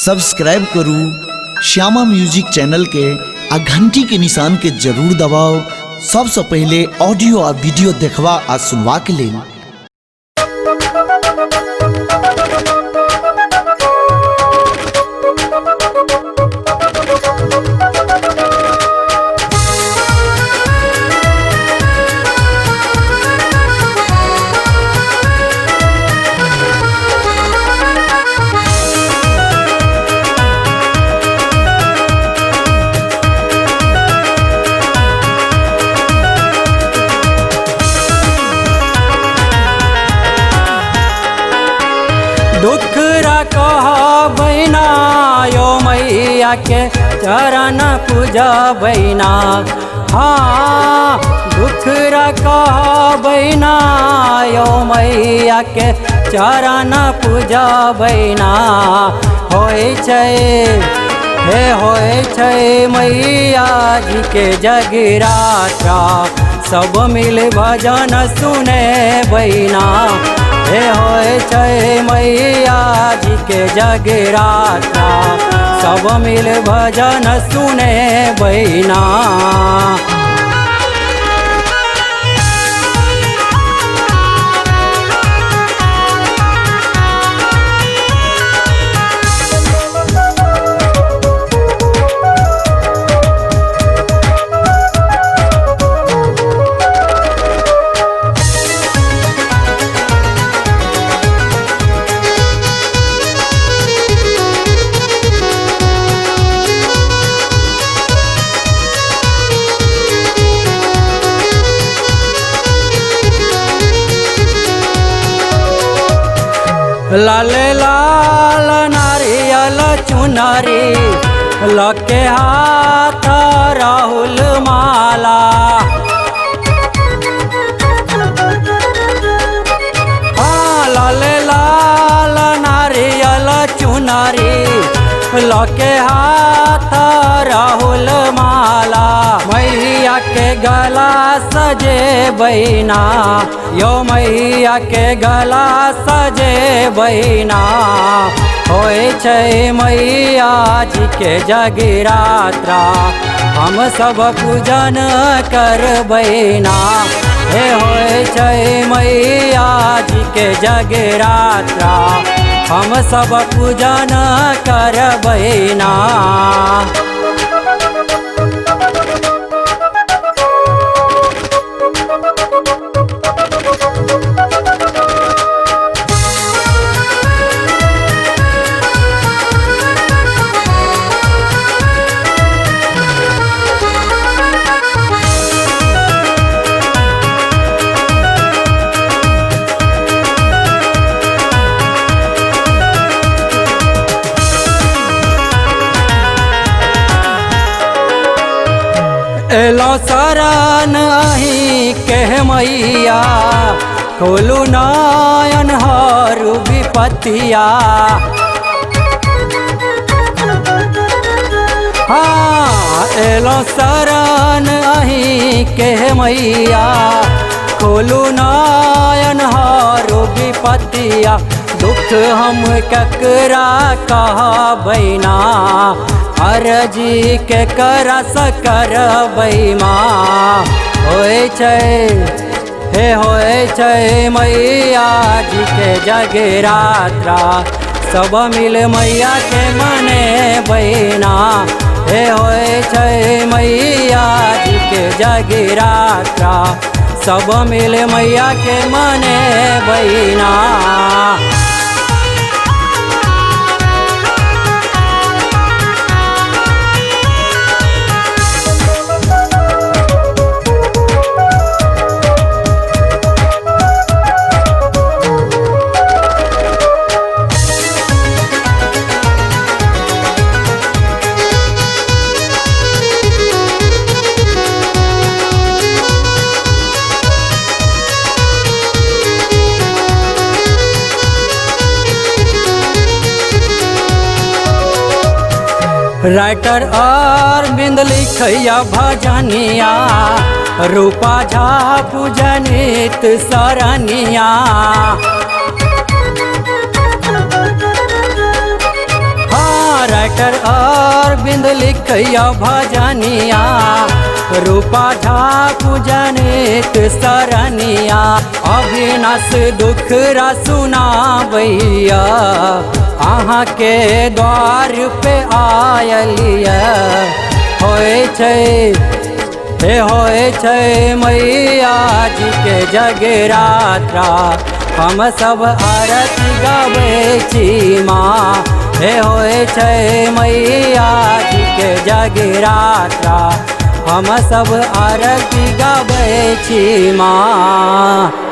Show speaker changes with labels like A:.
A: Subscribe करू Shyama music channel के आ घंटी के निशान के जरूर दबाओ सबसे पहले ऑडियो आ वीडियो देखवा आ सुनवा के लिए।
B: दुखरा कह बैना यो मैया के चरण पूजा बैना। हाँ दुखरा कह बैना यो मैया के चरण पूजा बैना। होय छै मैया जी के जगराता सब मिल भजन सुने बैना। होय छै मैया जी के जगराता सब मिल भजन सुने बैना। लाल लाल नारियल चुनरी लके हाथ राहुल माला। हाँ लाल लाल नारियल चुनरी लके हाथ राहुल माला। मैया के गला सजे बैना यो मैया के गला सजे बैना। होय छै मैया जी के जगराता हम सब पूजन कर बैना। होय छै मैया जी के जगराता हम सब पूजन कर बैना। एलो शरण अहीं के मैया खोलू नयन हरू विपतिया। हाँ एलो शरण अहीं के मैया खोलू नयन हरू विपतिया। दुख हम ककरा कह बैना अर्जी के करा सकर बैमा। होय छै मैया जी के जगराता सब मिल मैया के मने बैना। होय छै मैया जी के जगराता सब मिल मैया के मने बैना। राइटर अरविंद लिखैया भजनिया रूपा झा पूजनित सरनिया। मास्टर अरविंद लिखैया भजनिया रूपा झा पूजनित सरनिया अविनाश दुखरा सुनावैया अहाँ के द्वार पे आयलिया होय छै मैया जी के जगरात्रा हम सब आरती गाबै छी माँ हे होय छै मैया जी के जगरात्रा हम सब आरती गाबै छी माँ।